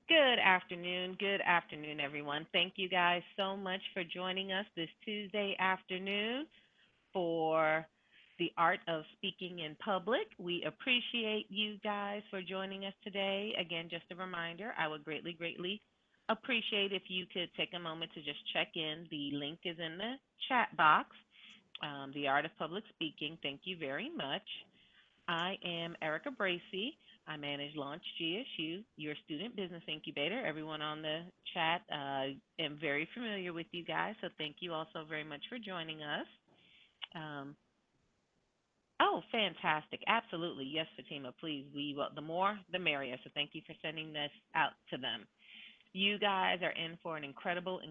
Good afternoon, everyone. Thank you guys so much for joining us this Tuesday afternoon for the art of speaking in public. We appreciate you guys for joining us today. Again, just a reminder, I would greatly appreciate if you could take a moment to just check in. The link is in the chat box. The art of public speaking. Thank you very much. I am Erica Bracy. I manage Launch GSU, your student business incubator. Everyone on the chat am very familiar with you guys, so thank you also very much for joining us. Um, oh, fantastic! Absolutely, yes, Fatima. Please, the more the merrier. So thank you for sending this out to them. You guys are in for an incredible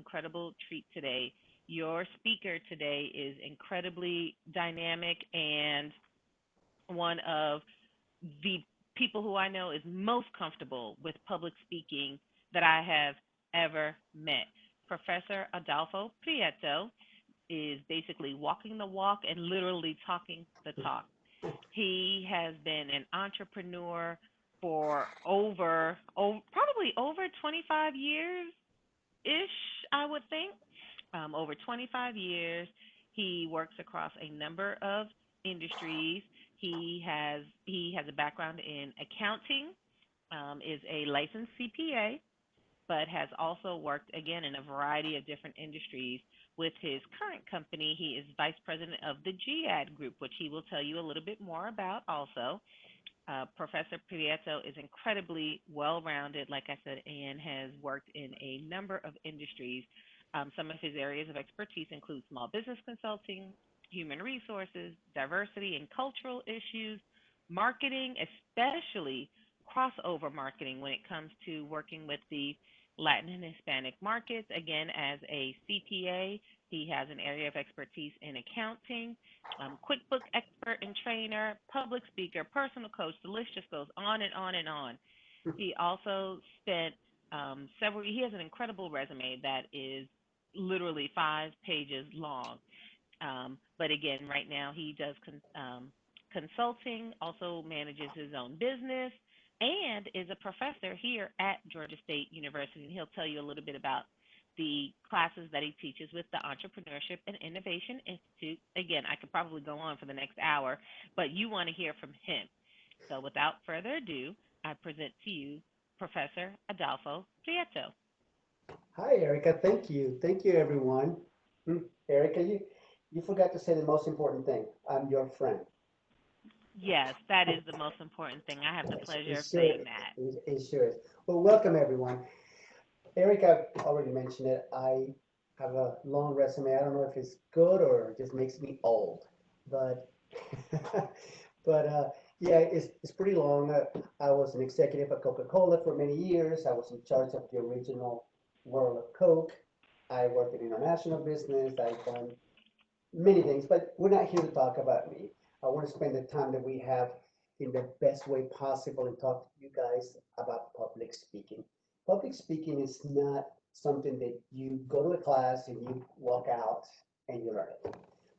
treat today. Your speaker today is incredibly dynamic and one of the people who I know is most comfortable with public speaking that I have ever met. Professor Adolfo Prieto is basically walking the walk and literally talking the talk. He has been an entrepreneur for probably over 25 years ish, I would think. Over 25 years. He works across a number of industries. He has a background in accounting, is a licensed CPA, but has also worked again in a variety of different industries. With his current company, he is vice president of the GAD Group, which he will tell you a little bit more about also. Professor Prieto is incredibly well rounded, like I said, and has worked in a number of industries. Some of his areas of expertise include small business consulting, human resources, diversity and cultural issues, marketing, especially crossover marketing when it comes to working with the Latin and Hispanic markets. Again, as a CPA, he has an area of expertise in accounting, QuickBook expert and trainer, public speaker, personal coach. The list just goes on and on and on. He also spent he has an incredible resume that is literally 5 pages long. But again, right now he does consulting, also manages his own business, and is a professor here at Georgia State University. And he'll tell you a little bit about the classes that he teaches with the Entrepreneurship and Innovation Institute. Again, I could probably go on for the next hour, but you want to hear from him. So without further ado, I present to you Professor Adolfo Prieto. Hi, Erica. Thank you. Thank you, everyone. Erica, you forgot to say the most important thing. I'm your friend. Yes, that is the most important thing. I have the Yes, pleasure it of sure saying is. that. It sure is. Well, welcome, everyone. Erica already mentioned it. I have a long resume. I don't know if it's good or it just makes me old, but but yeah, it's pretty long. I was an executive at Coca-Cola for many years. I was in charge of the original World of Coke. I worked in international business. I've done many things, but we're not here to talk about me. I want to spend the time that we have in the best way possible and talk to you guys about public speaking. Public speaking is not something that you go to a class and you walk out and you learn it.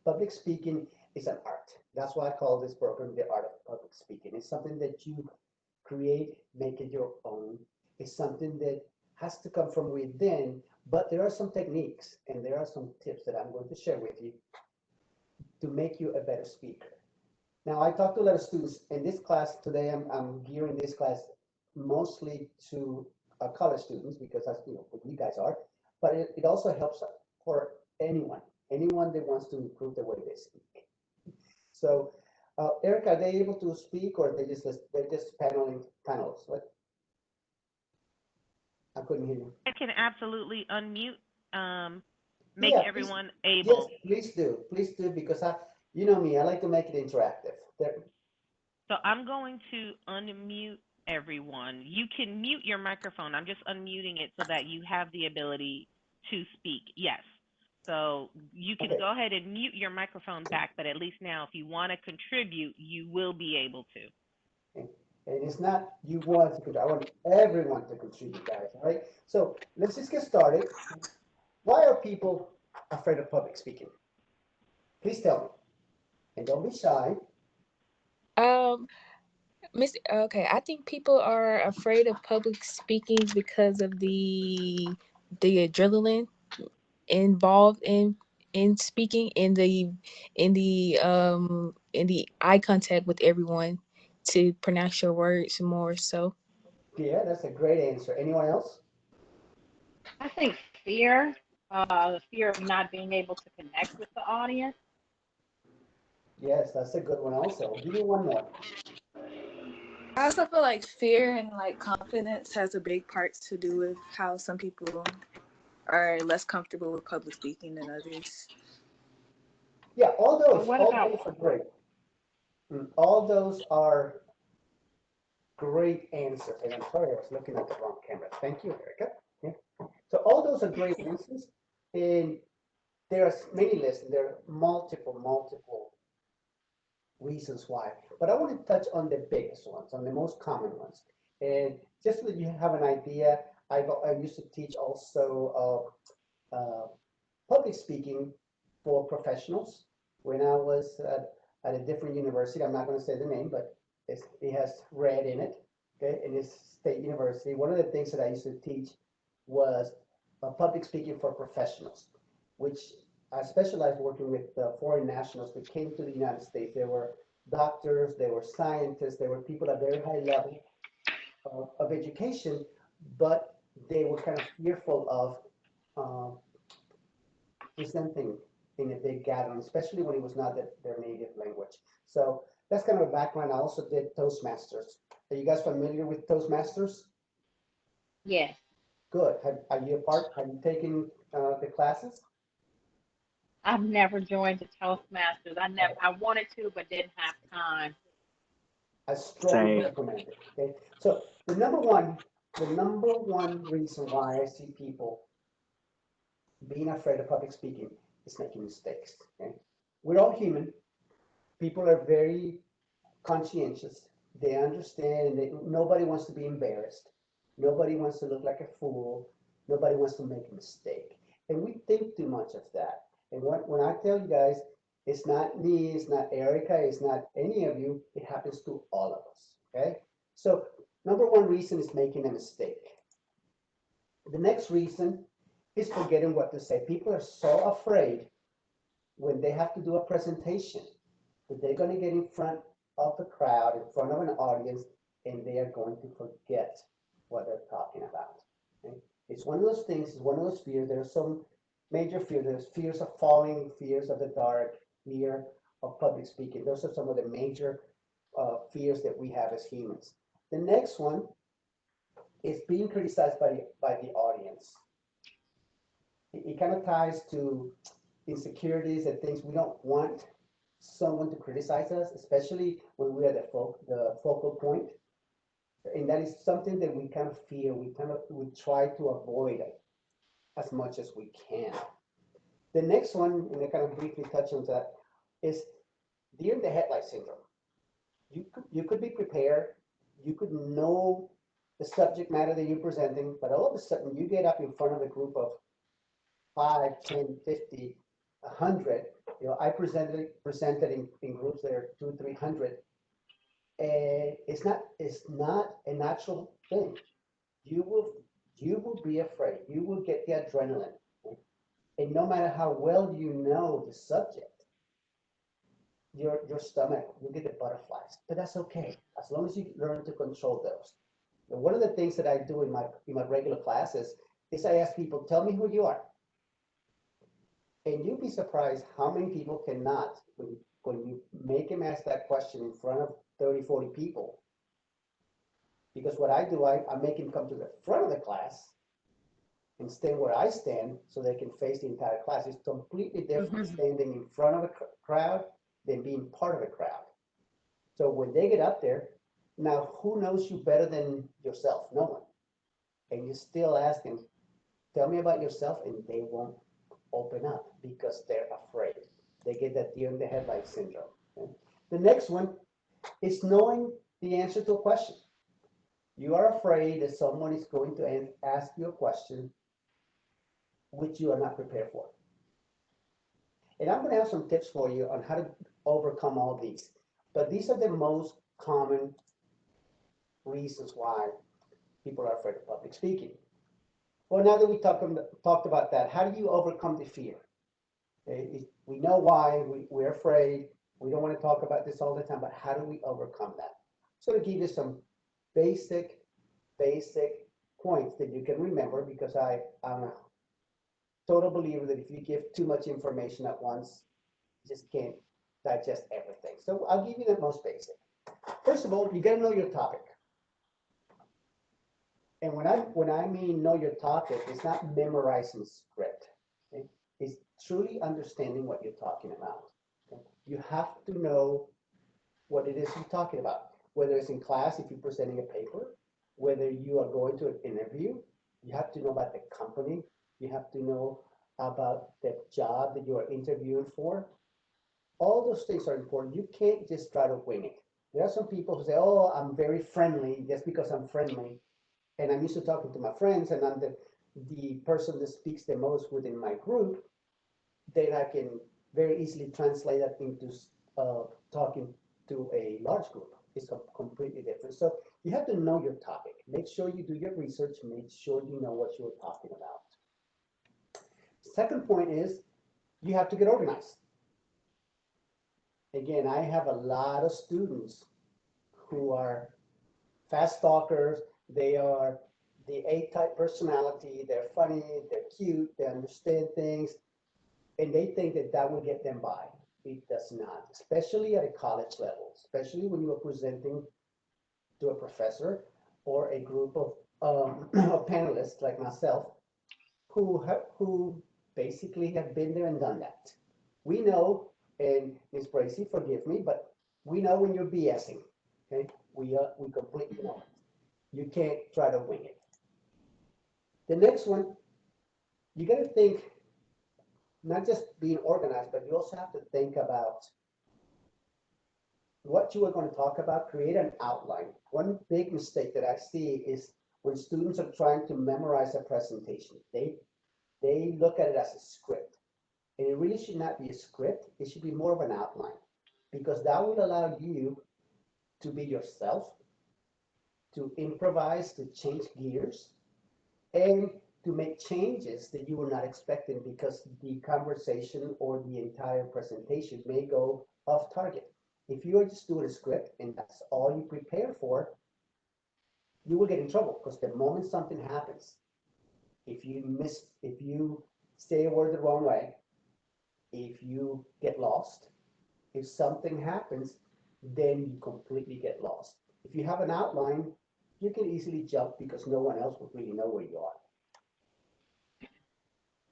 Public speaking is an art. That's why I call this program the art of public speaking. It's something that you create, make it your own. It's something that has to come from within, but there are some techniques and there are some tips that I'm going to share with you to make you a better speaker. Now, I talked to a lot of students in this class today. I'm gearing this class mostly to college students because that's what you guys are, but it also helps for anyone that wants to improve the way they speak. So, Eric, are they able to speak or they're just paneling panels? What? I couldn't hear you. I can absolutely unmute, make Yeah, please. everyone Yes, able. please do because you know me, I like to make it interactive. There, So I'm going to unmute everyone. You can mute your microphone. I'm just unmuting it so that you have the ability to speak. Yes. So you can okay. go ahead and mute your microphone back, but at least now, if you want to contribute, you will be able to. And it's not you want to contribute. I want everyone to contribute, guys. All right. So let's just get started. Why are people afraid of public speaking? Please tell me. And don't be shy. Um, Miss, okay, I think people are afraid of public speaking because of the adrenaline involved in speaking, in the eye contact with everyone to pronounce your words more so. Yeah, that's a great answer. Anyone else? I think fear, the fear of not being able to connect with the audience. Yes, that's a good one also. Give me one more. I also feel like fear and like confidence has a big part to do with how some people are less comfortable with public speaking than others. Yeah, But what all about those are great. All those are great answers. And I'm sorry, I was looking at the wrong camera. Thank you, Erica. Yeah. So all those are great answers. And there are many lists, and there are multiple reasons why. But I want to touch on the biggest ones, on the most common ones. And just so that you have an idea, I used to teach also public speaking for professionals when I was at a different university. I'm not going to say the name, but it has red in it. Okay, in this state university, one of the things that I used to teach was public speaking for professionals, which I specialized working with foreign nationals that came to the United States. There were doctors, there were scientists, there were people at very high level of education, but they were kind of fearful of uh, presenting in a big gathering, especially when it was not their native language. So that's kind of a background. I also did Toastmasters. Are you guys familiar with Toastmasters? yes? Good. Are you a part? Have you taken the classes? I've never joined the Toastmasters. Uh, I wanted to, but didn't have time. I strongly Same. recommend it. Okay. So the number one reason why I see people being afraid of public speaking is making mistakes. Okay. We're all human. People are very conscientious. They understand that nobody wants to be embarrassed. Nobody wants to look like a fool. Nobody wants to make a mistake. And we think too much of that. And when I tell you guys, it's not me, it's not Erica, it's not any of you, it happens to all of us. Okay? So, number one reason is making a mistake. The next reason is forgetting what to say. People are so afraid when they have to do a presentation that they're going to get in front of the crowd, in front of an audience, and they are going to forget what they're talking about. Okay? It's one of those things, it's one of those fears. There's some major fears. There's fears of falling, fears of the dark, fear of public speaking. Those are some of the major fears that we have as humans. The next one is being criticized by the audience. It kind of ties to insecurities and things we don't want someone to criticize us, especially when we are the focal point. And that is something that we kind of fear. We try to avoid it as much as we can. The next one, and I kind of briefly touch on that, is deer in the headlight syndrome. You could be prepared, you could know the subject matter that you're presenting, but all of a sudden you get up in front of a group of 5, 10, 50, 100. I presented in groups that are 2, 300, and it's not a natural thing. You will you will be afraid. You will get the adrenaline, and no matter how well you know the subject, your stomach will get the butterflies. But that's okay as long as you learn to control those. And one of the things that I do in my regular classes is I ask people, tell me who you are. And you'd be surprised how many people cannot, when you make them ask that question in front of 30, 40 people. Because what I do, I make them come to the front of the class and stand where I stand so they can face the entire class. It's completely different Hmm. standing in front of a crowd than being part of a crowd. So when they get up there, now who knows you better than yourself? No one. And you still ask them, tell me about yourself, and they won't open up because they're afraid. They get that deer in the headlight syndrome. Okay? The next one is knowing the answer to a question. You are afraid that someone is going to ask you a question which you are not prepared for. And I'm going to have some tips for you on how to overcome all these. But these are the most common reasons why people are afraid of public speaking. Well, now that we talked about that, how do you overcome the fear? We know why we're afraid. We don't want to talk about this all the time, but how do we overcome that? So to give you some basic, basic points that you can remember, because I'm a total believer that if you give too much information at once, you just can't digest everything. So I'll give you the most basic. First of all, you got to know your topic. And when I mean know your topic, it's not memorizing script. Okay? It's truly understanding what you're talking about. Okay? You have to know what it is you're talking about. Whether it's in class, if you're presenting a paper, whether you are going to an interview, you have to know about the company. You have to know about the job that you are interviewing for. All those things are important. You can't just try to wing it. There are some people who say, "Oh, I'm very friendly just because I'm friendly, and I'm used to talking to my friends, and I'm the person that speaks the most within my group." Then I can very easily translate that into talking to a large group. It's completely different. So you have to know your topic. Make sure you do your research. Make sure you know what you're talking about. Second point is you have to get organized. Again, I have a lot of students who are fast talkers. They are the A-type personality. They're funny, they're cute, they understand things, and they think that that will get them by. It does not, especially at a college level, especially when you are presenting to a professor or a group of panelists like myself who basically have been there and done that. We know, and Ms. Bracy, forgive me, but we know when you're BSing. Okay, we completely know it. You can't try to wing it. The next one, you got to think not just being organized, but you also have to think about what you are going to talk about. Create an outline. One big mistake that I see is when students are trying to memorize a presentation. They look at it as a script, and it really should not be a script. It should be more of an outline, because that will allow you to be yourself, to improvise, to change gears, and to make changes that you were not expecting, because the conversation or the entire presentation may go off target. If you are just doing a script and that's all you prepare for, you will get in trouble, because the moment something happens, if you say a word the wrong way, if you get lost, if something happens, then you completely get lost. If you have an outline, you can easily jump because no one else will really know where you are.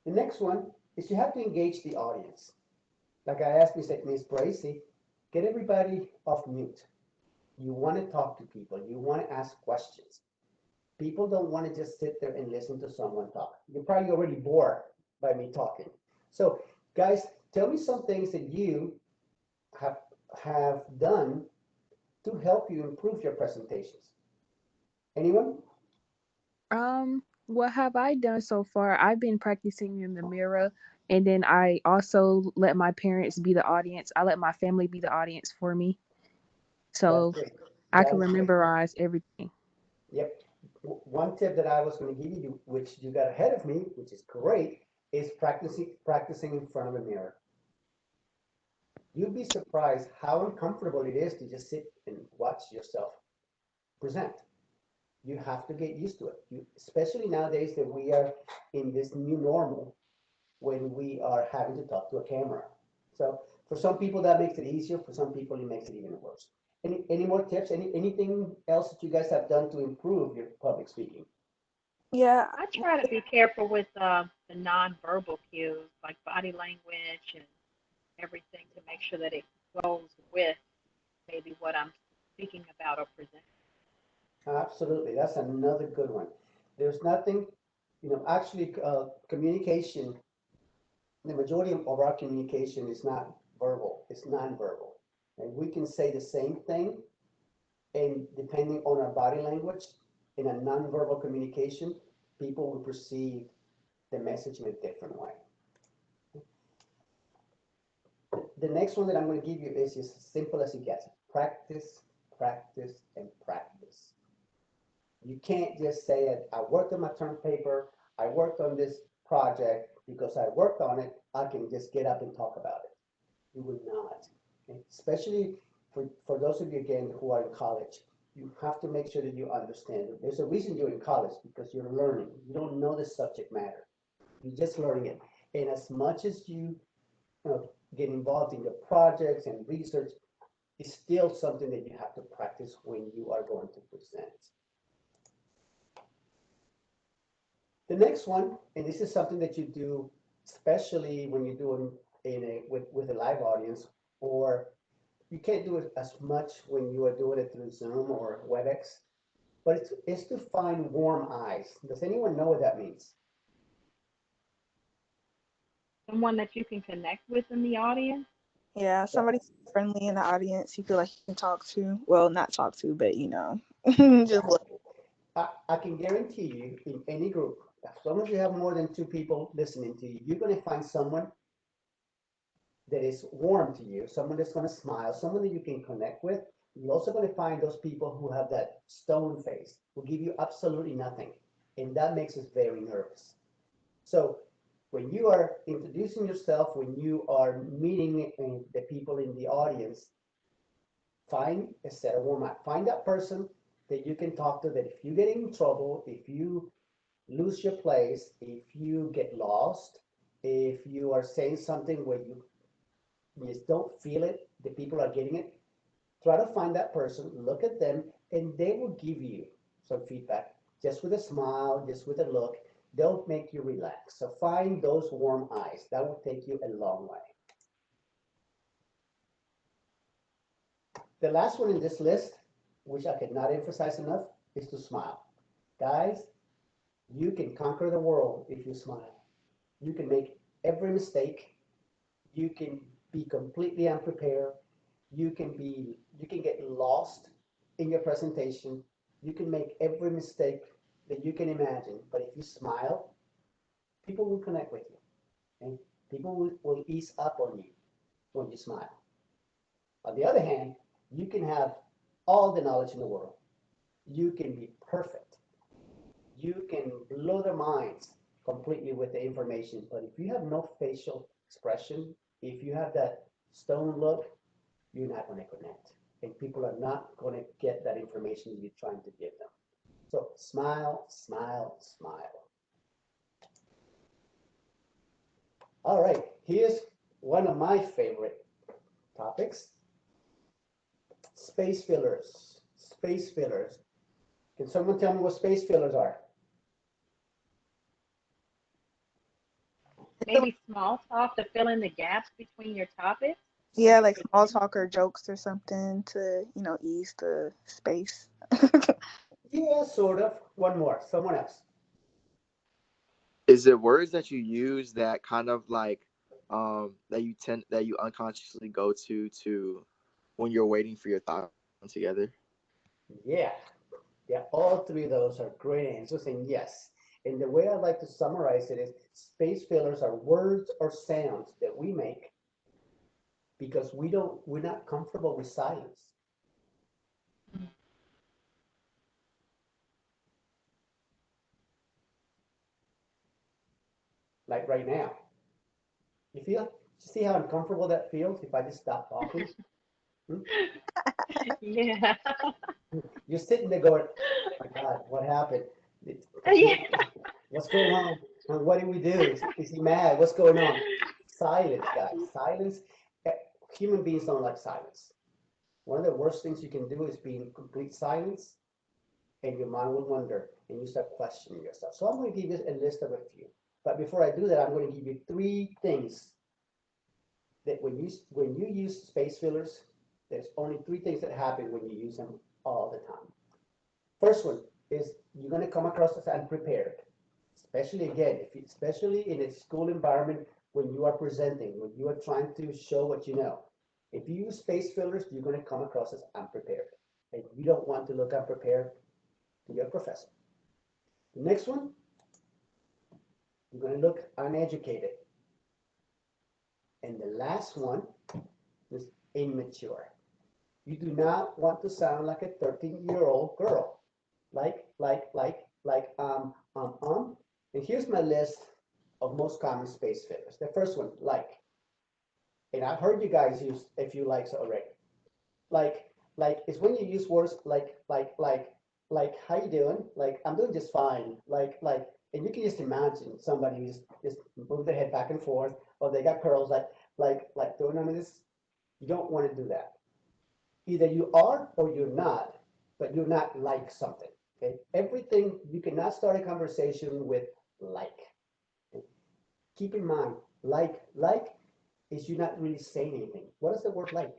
The next one is you have to engage the audience. Like I asked Ms. Bracy, get everybody off mute. You want to talk to people. You want to ask questions. People don't want to just sit there and listen to someone talk. You're probably already bored by me talking. So, guys, tell me some things that you have have done to help you improve your presentations. Anyone? What have I done so far? I've been practicing in the mirror, and then I also let my parents be the audience. I let my family be the audience for me, That's so great. I That can is great. memorize everything. Yep. One tip that I was going to give you, which you got ahead of me, which is great, is practicing in front of a mirror. You'd be surprised how uncomfortable it is to just sit and watch yourself present. You have to get used to it. Especially nowadays that we are in this new normal when we are having to talk to a camera. So for some people that makes it easier. For some people it makes it even worse. Any more tips? Anything else that you guys have done to improve your public speaking? Yeah, I try to be careful with the nonverbal cues like body language and everything to make sure that it goes with maybe what I'm speaking about or presenting. Absolutely, that's another good one. There's nothing, actually, communication, the majority of our communication is not verbal, it's nonverbal. And we can say the same thing, and depending on our body language, in a nonverbal communication, people will perceive the message in a different way. The next one that I'm going to give you is as simple as it gets. Practice, practice, and practice. You can't just say it, I worked on my term paper, I worked on this project, because I worked on it, I can just get up and talk about it. You would not. Okay? Especially for those of you, again, who are in college, you have to make sure that you understand it. There's a reason you're in college, because you're learning. You don't know the subject matter. You're just learning it. And as much as you know, get involved in the projects and research, it's still something that you have to practice when you are going to present. The next one, and this is something that you do, especially when you're doing with a live audience, or you can't do it as much when you are doing it through Zoom or WebEx, but it's to find warm eyes. Does anyone know what that means? Someone that you can connect with in the audience. Yeah, Yeah. somebody friendly in the audience you feel like you can talk to. Well, not talk to, but just look. I can guarantee you, in any group, as long as you have more than two people listening to you, you're going to find someone that is warm to you, someone that's going to smile, someone that you can connect with. You're also going to find those people who have that stone face, who give you absolutely nothing. And that makes us very nervous. So when you are introducing yourself, when you are meeting the people in the audience, find a set of warm up. Find that person that you can talk to, that if you get in trouble, if you lose your place, if you get lost, if you are saying something where you just don't feel it, the people are getting it, try to find that person, look at them, and they will give you some feedback just with a smile, just with a look. They'll make you relax. So find those warm eyes. That will take you a long way. The last one in this list, which I cannot emphasize enough, is to smile. Guys, you can conquer the world if you smile. You can make every mistake. You can be completely unprepared. You can get lost in your presentation. You can make every mistake that you can imagine. But if you smile, people will connect with you. And people will ease up on you when you smile. On the other hand, you can have all the knowledge in the world. You can be perfect. You can blow their minds completely with the information. But if you have no facial expression, if you have that stone look, you're not going to connect. And people are not going to get that information you're trying to give them. So smile, smile, smile. All right, here's one of my favorite topics, space fillers. Space fillers. Can someone tell me what space fillers are? Maybe small talk to fill in the gaps between your topics. Yeah, like small talk or jokes or something to, ease the space. Yeah, sort of. One more. Someone else. Is it words that you use that kind of like that you unconsciously go to when you're waiting for your thoughts to come together? Yeah, yeah, all three of those are great answers, and yes. And the way I like to summarize it is space fillers are words or sounds that we make because we're not comfortable with silence. Like right now. You feel see how uncomfortable that feels if I just stop talking? Hmm? Yeah. You're sitting there going, oh my God, what happened? Yeah. What's going on? What did we do? Is he mad? What's going on? Silence, guys. Silence. Eh, Human beings don't like silence. One of the worst things you can do is be in complete silence, and your mind will wander and you start questioning yourself. So I'm going to give you a list of a few. But before I do that, I'm going to give you three things that when you use space fillers, there's only three things that happen when you use them all the time. First one is you're going to come across as unprepared, especially again, especially in a school environment when you are presenting, when you are trying to show what you know. If you use space fillers, you're going to come across as unprepared, and you don't want to look unprepared to your professor. The next one, you're going to look uneducated, and the last one is immature. You do not want to sound like a 13-year-old girl. And here's my list of most common space fillers. The first one, like, and I've heard you guys use a few likes already. Like, is when you use words like, how you doing? Like, I'm doing just fine. And you can just imagine somebody who just move their head back and forth, or they got curls, doing none of this. You don't want to do that. Either you are or you're not, but you're not like something. Okay, everything you cannot start a conversation with like. Keep in mind, like is you're not really saying anything. What is the word like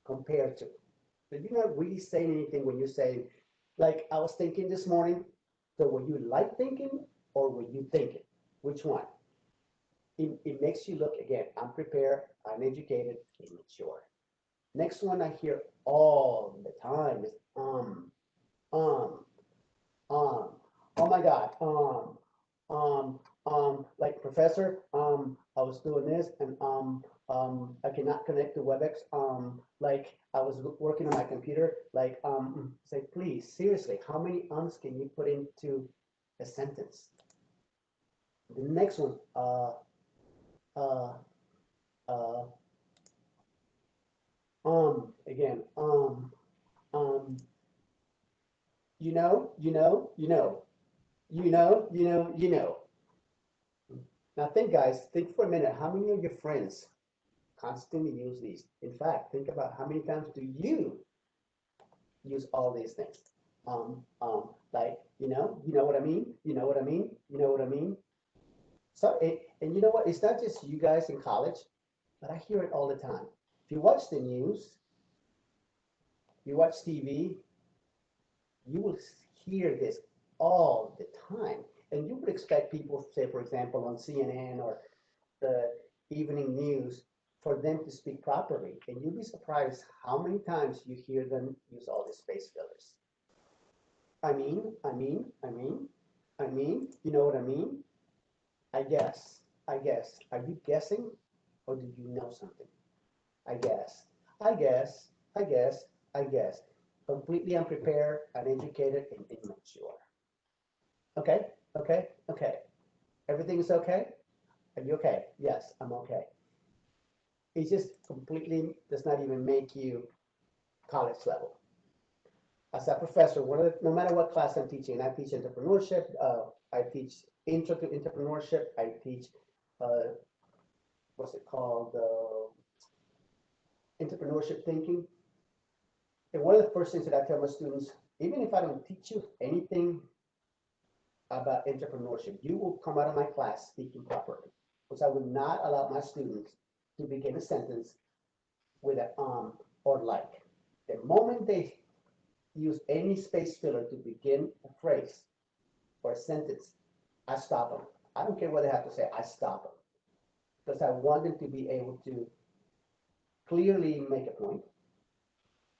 compared to? So you're not really saying anything when you're saying, like, I was thinking this morning. So were you like thinking or were you thinking? Which one? It makes you look, again, unprepared, uneducated, immature. Next one I hear all the time is um, um. Oh my God, like professor, I was doing this and I cannot connect to WebEx. Like I was working on my computer. Say please, seriously, how many ums can you put into a sentence? The next one, uh, uh, again, um, you know. Now think, guys, think for a minute. How many of your friends constantly use these? In fact, think about how many times do you use all these things? Like, you know what I mean? You know what I mean? You know what I mean? So, and you know what? It's not just you guys in college, but I hear it all the time. If you watch the news, you watch TV, you will hear this all the time. And you would expect people, say, for example, on CNN or the evening news, for them to speak properly. And you'd be surprised how many times you hear them use all these space fillers. You know what I mean? I guess. Are you guessing or do you know something? I guess, I guess, I guess, I guess. Completely unprepared, uneducated, and immature. Okay, okay, okay. Everything is okay? Are you okay? Yes, I'm okay. It just completely does not even make you college level. As a professor, no matter what class I'm teaching, I teach entrepreneurship, I teach intro to entrepreneurship, I teach, uh, what's it called, entrepreneurship thinking. And one of the first things that I tell my students, even if I don't teach you anything about entrepreneurship, you will come out of my class speaking properly. Because I would not allow my students to begin a sentence with an or like. The moment they use any space filler to begin a phrase or a sentence, I stop them. I don't care what they have to say, I stop them. Because I want them to be able to clearly make a point.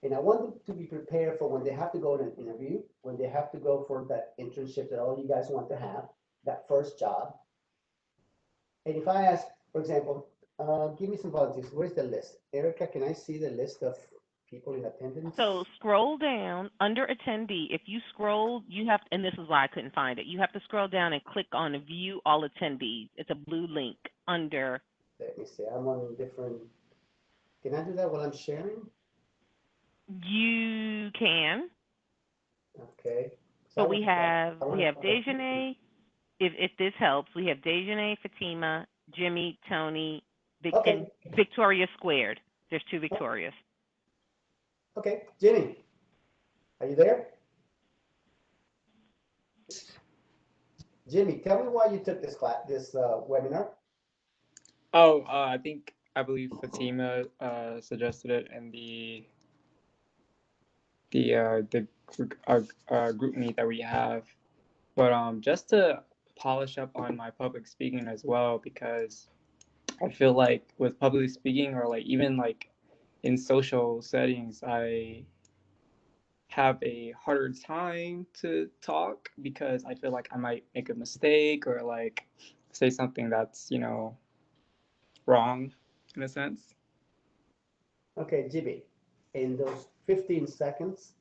And I want them to be prepared for when they have to go to an interview, when they have to go for that internship that all you guys want to have, that first job. And if I ask, for example, give me some volunteers, where's the list? Erica, can I see the list of people in attendance? So scroll down under attendee. If you scroll, you have, and this is why I couldn't find it. You have to scroll down and click on view all attendees. It's a blue link under. Let me see, I'm on different, can I do that while I'm sharing? You can, Okay. So but we have I want to, Dejanay. If this helps, we have Dejanay, Fatima, Jimmy, Tony, okay, and Victoria squared. There's two Victorias. okay, Jenny, are you there? Jimmy, tell me why you took this class, this webinar. Oh, I believe Fatima suggested it in the group meet that we have. But just to polish up on my public speaking as well, because I feel like with public speaking or like even like in social settings, I have a harder time to talk because I feel like I might make a mistake or like say something that's, wrong in a sense. Okay, Jimmy, in those 15 seconds,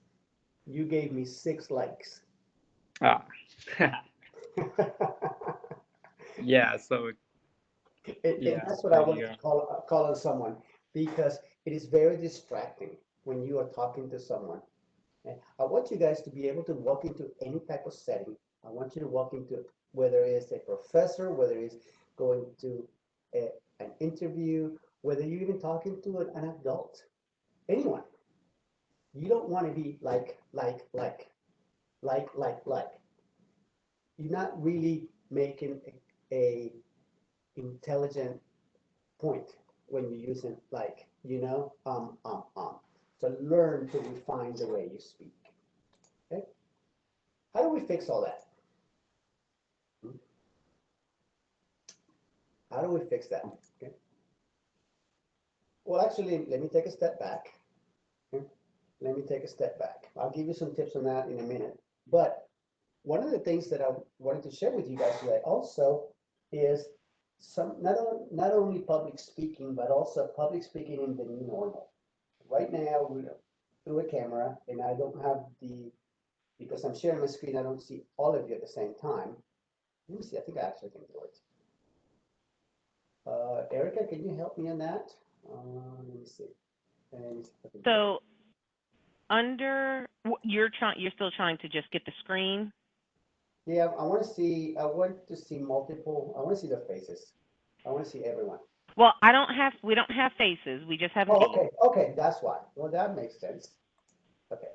you gave me 6 likes. Ah. Yeah, so And yeah, that's what I there you wanted go. to call on someone, because it is very distracting when you are talking to someone. And I want you guys to be able to walk into any type of setting. I want you to walk into, whether it's a professor, whether it's going to an interview, whether you're even talking to an adult, anyone. You don't want to be like. You're not really making a intelligent point when you're using like, So learn to refine the way you speak. Okay? How do we fix all that? Hmm? How do we fix that? Okay. Well, actually, let me take a step back. Okay? Let me take a step back. I'll give you some tips on that in a minute. But one of the things that I wanted to share with you guys today also is not only public speaking, but also public speaking in the new normal. Right now, we're through a camera, and I don't have because I'm sharing my screen, I don't see all of you at the same time. Let me see, I think I actually can do it. Erica, can you help me on that? Let me see. Let me see if I can do it. So you're still trying to just get the screen. Yeah, I want to see multiple, I want to see their faces. I want to see everyone. Well, we don't have faces. We just have Oh, names. okay, that's why. Well, that makes sense. Okay.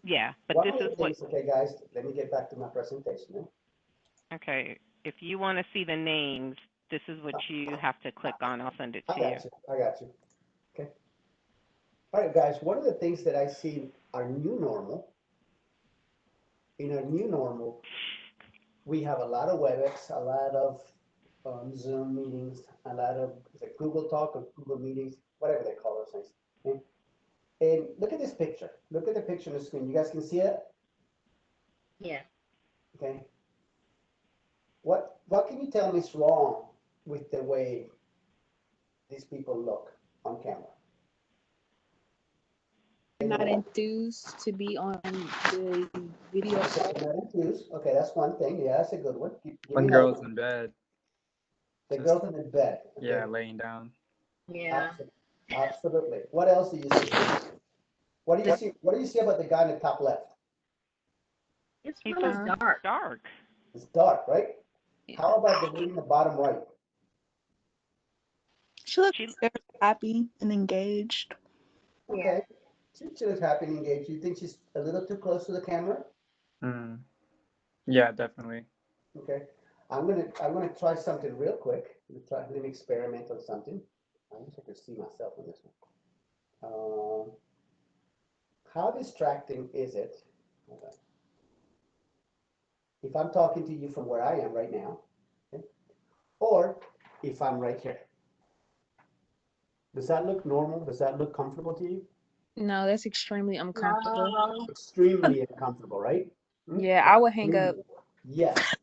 Yeah, but One this of is the what, things, okay, guys, let me get back to my presentation now. okay, if you want to see the names, this is what you have to click on. I'll send it I to you. got you. I got you. Okay. All right, guys, one of the things that I see our new normal, in our new normal, we have a lot of WebEx, a lot of Zoom meetings, a lot of is it Google Talk or Google Meetings, whatever they call those things. Okay? And look at this picture. Look at the picture on the screen. You guys can see it? Yeah. Okay. What can you tell me is wrong with the way these people look on camera? Not Anyone? enthused to be on the video Okay, call. not enthused. Okay, that's one thing. Yeah, that's a good one. Give me One another girl's one. in bed, The just girls in the bed. yeah, Okay. laying down. Yeah. Absolutely. What else do you see? What do you The, see? What do you see about the guy in the top left? it's He's really so dark. dark. It's dark, right? Yeah. How about the lady in the bottom right? She looks She very happy and engaged. Yeah. Okay. She looks happy and engaged. You think she's a little too close to the camera? Mm. Yeah, definitely. Okay. I'm gonna try something real quick. Let me experiment on something. I wish I could see myself on this one. How distracting is it? Hold on. If I'm talking to you from where I am right now, okay, or if I'm right here. Does that look normal? Does that look comfortable to you? No, that's extremely uncomfortable. No. Extremely uncomfortable, right? Hmm? Yeah, I would hang up. Extremely. Yes.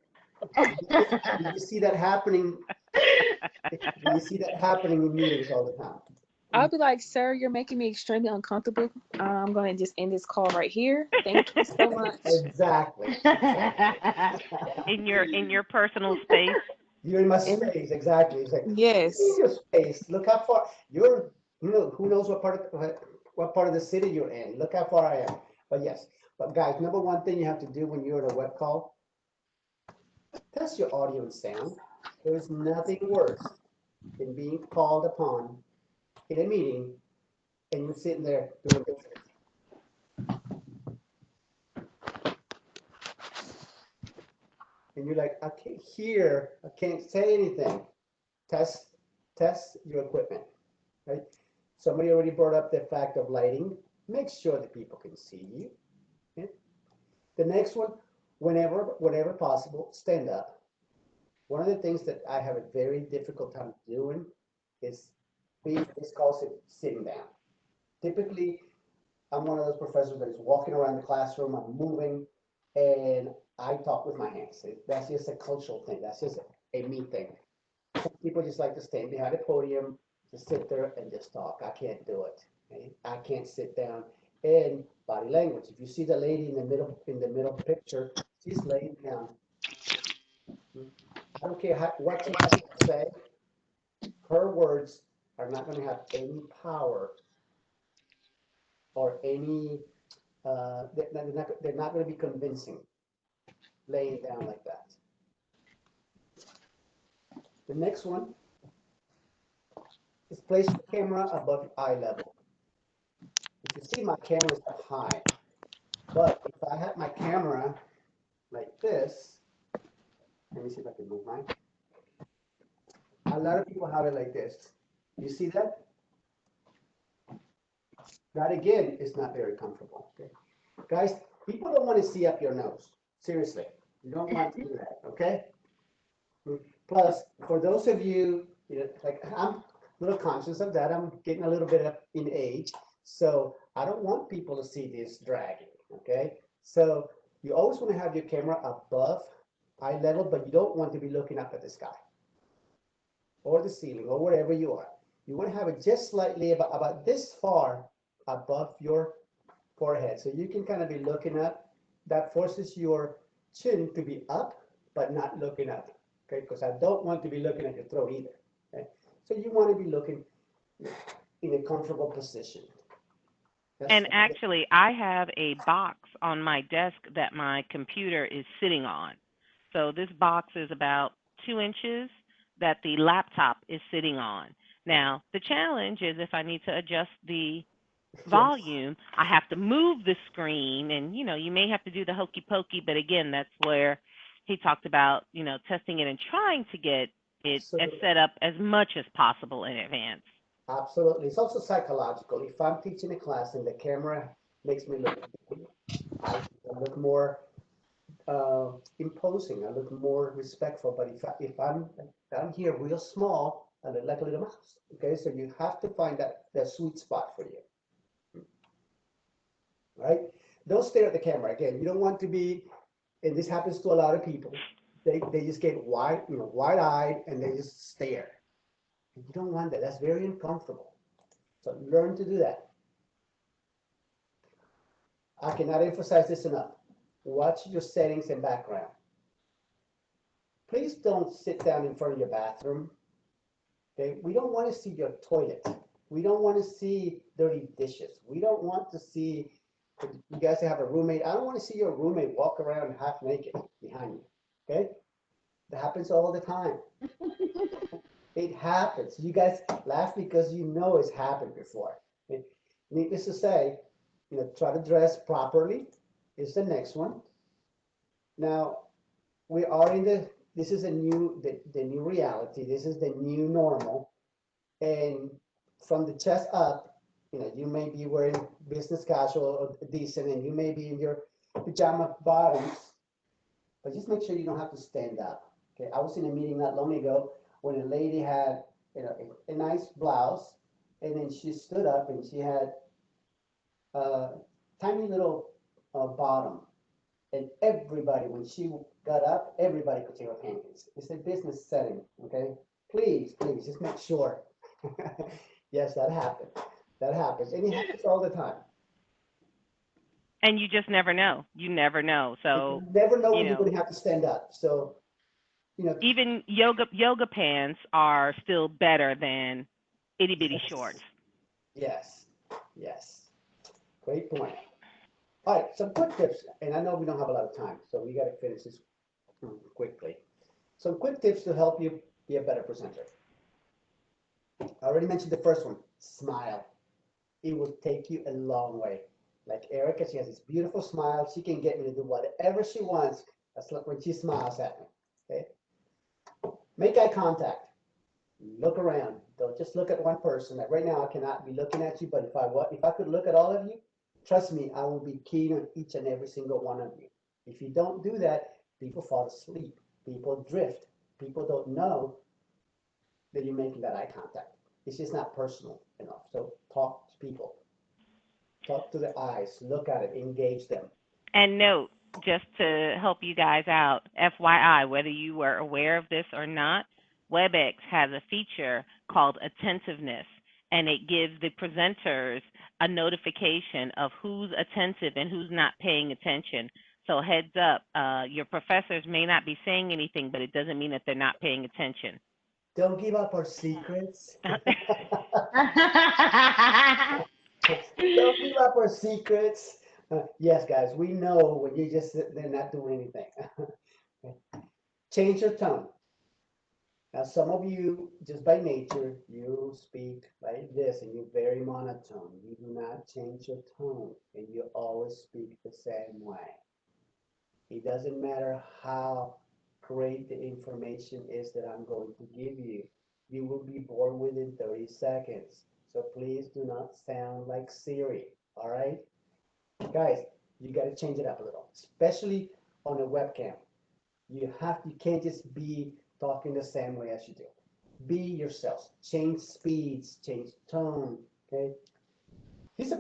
Do you see that happening? Do you see that happening in meetings all the time? I'll be like, sir, you're making me extremely uncomfortable. I'm going to just end this call right here. Thank you so much. Exactly. in your personal space. You're in my And space, exactly. It's like, yes, in your space. Look how far who knows what part of the city you're in. Look how far I am. But yes, but guys, number one thing you have to do when you're in a web call, test your audio and sound. There is nothing worse than being called upon in a meeting and you're sitting there doing this. And you're like, I can't hear, I can't say anything. Test, test your equipment, right? Somebody already brought up the fact of lighting. Make sure that people can see you. Okay? The next one, whenever possible, stand up. One of the things that I have a very difficult time doing is this calls it sitting down. Typically, I'm one of those professors that is walking around the classroom, I'm moving, and I talk with my hands. That's just a cultural thing. That's just a me thing. Some people just like to stand behind a podium, just sit there and just talk. I can't do it. Okay? I can't sit down. And body language. If you see the lady in the middle picture, She's laying down. I don't care what she has to say. Her words are not going to have any power or any. They're not going to be convincing. Laying down like that. The next one is place the camera above your eye level. If you see, my camera is up high, but if I had my camera like this, let me see if I can move mine. A lot of people have it like this. You see that? That again is not very comfortable. Okay? Guys, people don't want to see up your nose. Seriously, you don't want to do that. Okay? Plus, for those of you, like I'm a little conscious of that. I'm getting a little bit up in age, so I don't want people to see this dragging. Okay? So you always want to have your camera above eye level, but you don't want to be looking up at the sky or the ceiling or wherever you are. You want to have it just slightly about this far above your forehead. So you can kind of be looking up. That forces your chin to be up, but not looking up. Okay, because I don't want to be looking at your throat either. Okay, so you want to be looking in a comfortable position. And actually, I have a box on my desk that my computer is sitting on. So this box is about 2 inches that the laptop is sitting on. Now, the challenge is if I need to adjust the volume, I have to move the screen, and you may have to do the hokey pokey, but again, that's where he talked about, testing it and trying to get it as set up as much as possible in advance. Absolutely. It's also psychological. If I'm teaching a class and the camera makes me look big, I look more imposing. I look more respectful. But if I'm here real small, I look like a little mouse. Okay, so you have to find that sweet spot for you. Right? Don't stare at the camera. Again, you don't want to be, and this happens to a lot of people. They just get wide-eyed and they just stare. And you don't want that. That's very uncomfortable. So learn to do that. I cannot emphasize this enough. Watch your settings and background. Please don't sit down in front of your bathroom. Okay? We don't want to see your toilet. We don't want to see dirty dishes. We don't want to see, you guys have a roommate. I don't want to see your roommate walk around half naked behind you. Okay? That happens all the time. It happens. You guys laugh because you know it's happened before. Okay? Needless to say, try to dress properly is the next one. Now, we are this is the new reality. This is the new normal. And from the chest up, you may be wearing business casual or decent, and you may be in your pajama bottoms, but just make sure you don't have to stand up. Okay, I was in a meeting not long ago when a lady had a nice blouse, and then she stood up and she had a tiny little bottom, and everybody, when she got up, everybody could see her panties. It's a business setting, okay? Please, just make sure. Yes, that happened. That happens, and it happens all the time. And you just never know. You never know. So you never know when you're going to have to stand up. So, even yoga pants are still better than itty bitty shorts. Yes. Great point. All right, some quick tips, and I know we don't have a lot of time, so we got to finish this quickly. Some quick tips to help you be a better presenter. I already mentioned the first one, smile. It will take you a long way. Like Erica, she has this beautiful smile. She can get me to do whatever she wants. That's like when she smiles at me. Okay. Make eye contact. Look around. Don't just look at one person. Like right now, I cannot be looking at you, but if I could look at all of you, trust me, I will be keen on each and every single one of you. If you don't do that, people fall asleep. People drift. People don't know that you're making that eye contact. It's just not personal enough. So talk to people. Talk to the eyes. Look at it. Engage them. And note, just to help you guys out, FYI, whether you were aware of this or not, WebEx has a feature called attentiveness, and it gives the presenters a notification of who's attentive and who's not paying attention. So heads up, your professors may not be saying anything, but it doesn't mean that they're not paying attention. Don't give up our secrets. Don't give up our secrets. Yes, guys, we know when you just sit there not doing anything. Change your tone. Now, some of you, just by nature, you speak like this and you're very monotone. You do not change your tone and you always speak the same way. It doesn't matter how great the information is that I'm going to give you. You will be bored within 30 seconds. So please do not sound like Siri, all right? Guys, you got to change it up a little, especially on a webcam. You can't just be talking the same way as you do. Be yourselves. Change speeds, change tone, okay? Here's a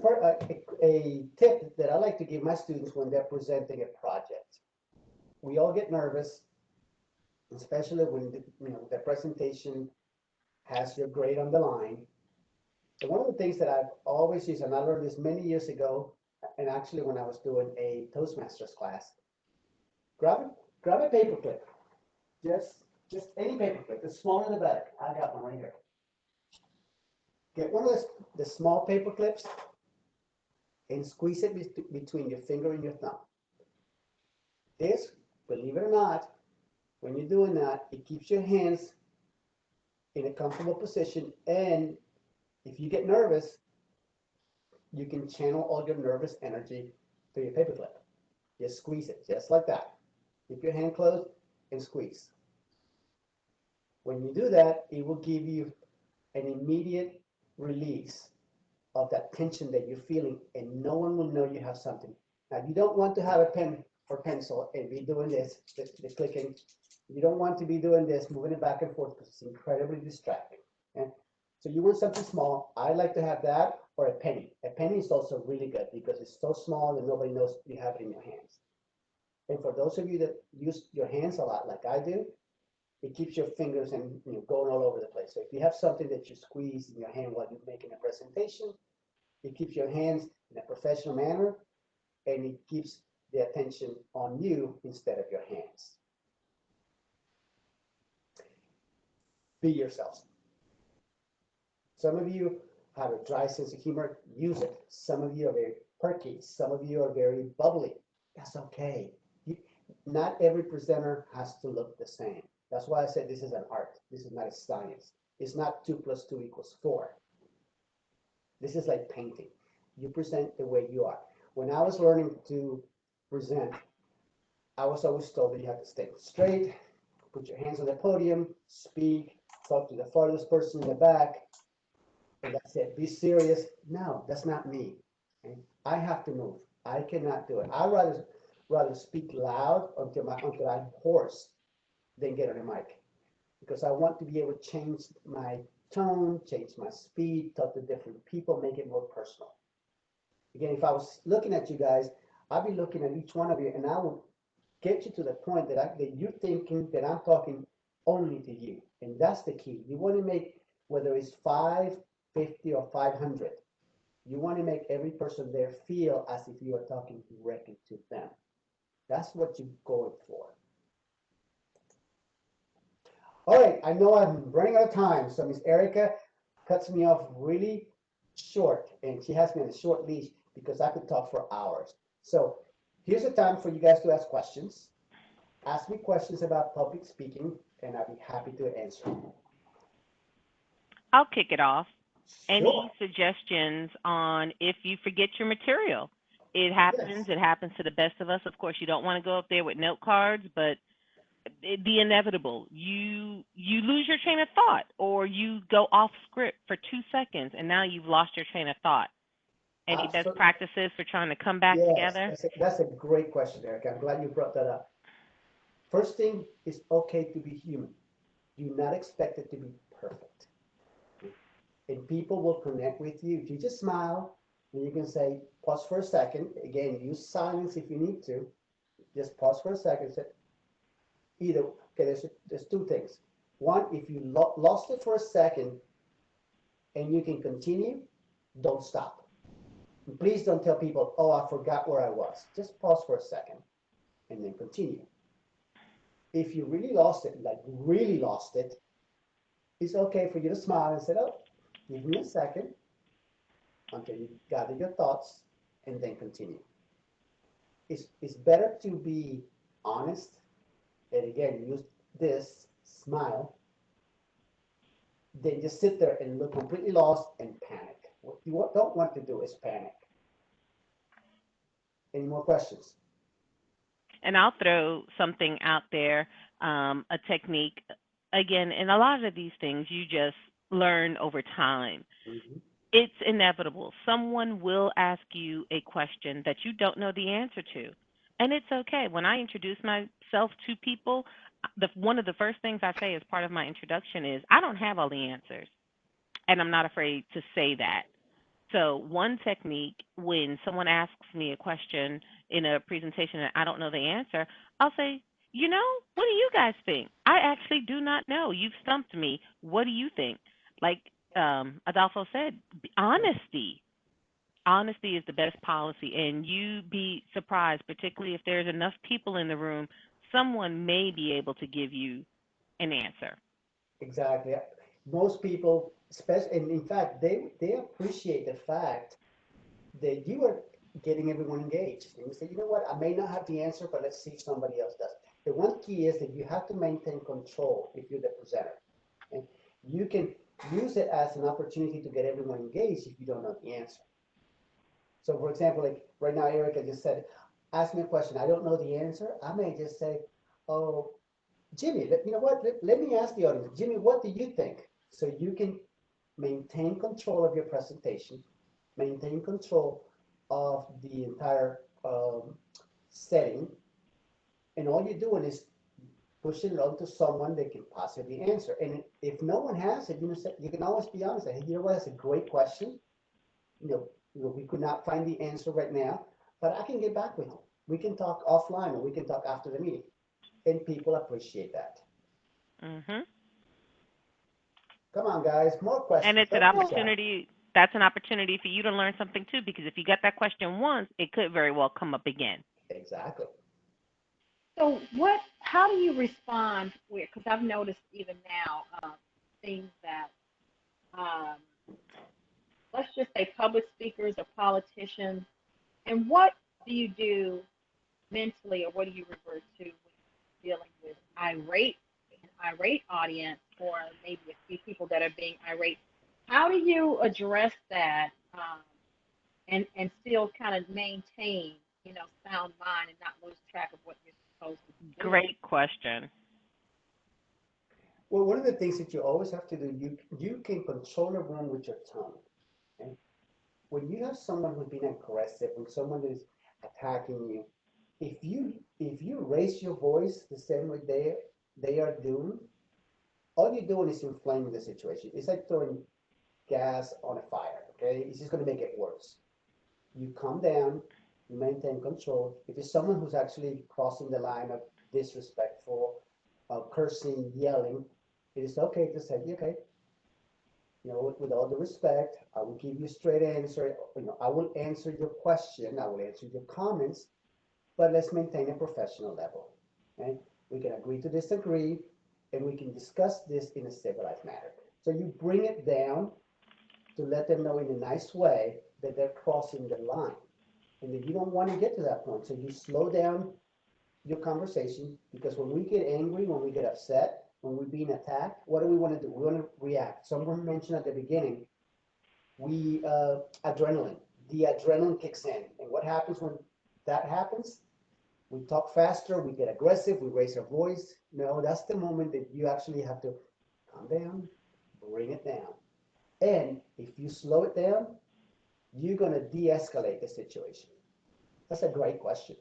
tip that I like to give my students when they're presenting a project. We all get nervous, especially when the presentation has your grade on the line. And one of the things that I've always used, and I learned this many years ago, and actually when I was doing a Toastmasters class, grab a paper clip, just any paper clip, the smaller the better. I got one right here. Get one of the small paper clips and squeeze it between your finger and your thumb. This, believe it or not, when you're doing that, it keeps your hands in a comfortable position, and if you get nervous, you can channel all your nervous energy to your paperclip. Just squeeze it, just like that. Keep your hand closed and squeeze. When you do that, it will give you an immediate release of that tension that you're feeling, and no one will know you have something. Now, you don't want to have a pen or pencil and be doing this, the clicking. You don't want to be doing this, moving it back and forth, because it's incredibly distracting. Okay? So you want something small. I like to have that or a penny. A penny is also really good because it's so small that nobody knows you have it in your hands. And for those of you that use your hands a lot, like I do, it keeps your fingers and going all over the place. So if you have something that you squeeze in your hand while you're making a presentation, it keeps your hands in a professional manner, and it keeps the attention on you instead of your hands. Be yourselves. Some of you have a dry sense of humor, use it. Some of you are very perky. Some of you are very bubbly. That's okay. Not every presenter has to look the same. That's why I said this is an art. This is not a science. It's not 2 + 2 = 4. This is like painting. You present the way you are. When I was learning to present, I was always told that you have to stay straight, put your hands on the podium, speak, talk to the farthest person in the back, and that's it. Be serious. No, that's not me. Okay? I have to move. I cannot do it. I'd rather speak loud until I'm hoarse than get on a mic, because I want to be able to change my tone, change my speed, talk to different people, make it more personal. Again, if I was looking at you guys, I'd be looking at each one of you, and I would get you to the point that you're thinking that I'm talking only to you. And that's the key. You want to make, whether it's 5, 50, or 500, you want to make every person there feel as if you are talking directly to them. That's what you're going for. All right, I know I'm running out of time, so Miss Erica cuts me off really short, and she has me on a short leash because I could talk for hours. So here's the time for you guys to ask questions. Ask me questions about public speaking, and I'll be happy to answer. I'll kick it off. Sure. Any suggestions on if you forget your material? It happens. Yes. It happens to the best of us. Of course, you don't want to go up there with note cards, but the inevitable. You lose your train of thought, or you go off script for 2 seconds, and now you've lost your train of thought. Any best practices for trying to come back together? That's a great question, Erica. I'm glad you brought that up. First thing, it's okay to be human. Do not expect it to be perfect. And people will connect with you. If you just smile, and you can say, pause for a second. Again, use silence if you need to. Just pause for a second. Say, okay, there's 2 things. One, if you lost it for a second and you can continue, don't stop. And please don't tell people, oh, I forgot where I was. Just pause for a second. and then continue. If you really lost it, like really lost it, it's okay for you to smile and say, oh, give me a second until you gather your thoughts and then continue. It's better to be honest and again use this smile than just sit there and look completely lost and panic. What you don't want to do is panic. Any more questions? And I'll throw something out there, a technique. Again, and a lot of these things you just learn over time. Mm-hmm. It's inevitable. Someone will ask you a question that you don't know the answer to. And it's okay. When I introduce myself to people, one of the first things I say as part of my introduction is, I don't have all the answers. And I'm not afraid to say that. So, one technique when someone asks me a question in a presentation and I don't know the answer, I'll say, what do you guys think? I actually do not know. You've stumped me. What do you think? Like Adolfo said, honesty. Honesty is the best policy, and you be surprised, particularly if there's enough people in the room, someone may be able to give you an answer. Exactly. Most people, especially, and in fact, they appreciate the fact that you are getting everyone engaged. And you say, you know what, I may not have the answer, but let's see if somebody else does. The one key is that you have to maintain control if you're the presenter. And you can use it as an opportunity to get everyone engaged if you don't know the answer. So for example, like right now, Erica just said, ask me a question. I don't know the answer. I may just say, oh, Jimmy, you know what? Let me ask the audience, Jimmy, what do you think? So you can maintain control of your presentation, maintain control of the entire setting, and all you're doing is pushing it on to someone that can possibly answer. And if no one has it, you can always be honest. Hey, you know what? That's a great question. We could not find the answer right now, but I can get back with you. We can talk offline, or we can talk after the meeting, and people appreciate that. Mhm. Come on, guys, more And questions. it's an Don't be shy. opportunity. That's an opportunity for you to learn something too, because if you get that question once, it could very well come up again. Exactly. So how do you respond with, because I've noticed even now, things that, um, let's just say public speakers or politicians, and what do you do mentally, or what do you revert to when you're dealing with an irate audience, or maybe a few people that are being irate? How do you address that, and still kind of maintain, sound mind and not lose track of what you're supposed to be doing? Great question. Well, one of the things that you always have to do, you can control a room with your tongue. Okay? When you have someone who's being aggressive, when someone is attacking you, if you raise your voice the same way they are doing, all you're doing is inflaming the situation. It's like throwing gas on a fire. Okay, it's just going to make it worse. You calm down, you maintain control. If it's someone who's actually crossing the line of disrespectful, cursing, yelling, it is okay to say, okay, with all the respect, I will give you a straight answer. I will answer your question. I will answer your comments, but let's maintain a professional level. Okay? We can agree to disagree, and we can discuss this in a civilized manner. So you bring it down to let them know in a nice way that they're crossing the line and that you don't want to get to that point. So you slow down your conversation, because when we get angry, when we get upset, when we're being attacked, what do we want to do? We want to react. Someone mentioned at the beginning, adrenaline. The adrenaline kicks in, and what happens when that happens? We talk faster, we get aggressive, we raise our voice. No, that's the moment that you actually have to calm down, bring it down. And if you slow it down, you're going to de-escalate the situation. That's a great question.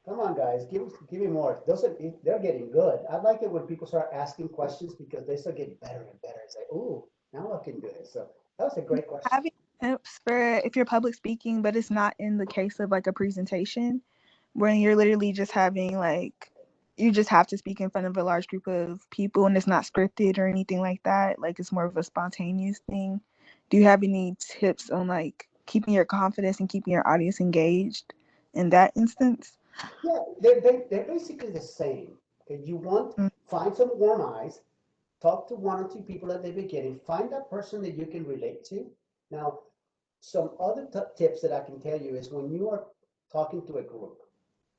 Come on, guys, give me more. They're getting good. I like it when people start asking questions, because they start getting better and better. It's like, ooh, now I can do this. So that was a great question. Having tips for if you're public speaking, but it's not in the case of like a presentation, when you're literally just having like, you just have to speak in front of a large group of people and it's not scripted or anything like that. Like it's more of a spontaneous thing. Do you have any tips on like keeping your confidence and keeping your audience engaged in that instance? Yeah, they're basically the same. Okay, you want, Mm. find some warm eyes, talk to one or two people at the beginning, find that person that you can relate to. Now, some other tips that I can tell you is when you are talking to a group,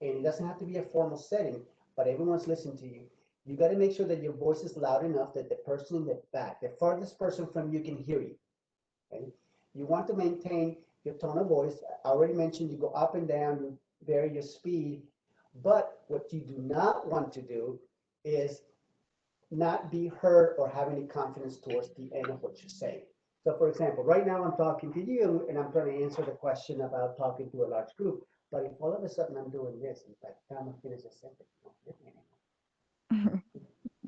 and it doesn't have to be a formal setting, but everyone's listening to you, you got to make sure that your voice is loud enough that the person in the back, the farthest person from you, can hear you. Okay? You want to maintain your tone of voice. I already mentioned you go up and down, you vary your speed, but what you do not want to do is not be heard or have any confidence towards the end of what you're saying. So for example, right now I'm talking to you and I'm trying to answer the question about talking to a large group. But if all of a sudden I'm doing this, and by the time I finish the sentence, you don't get me anymore.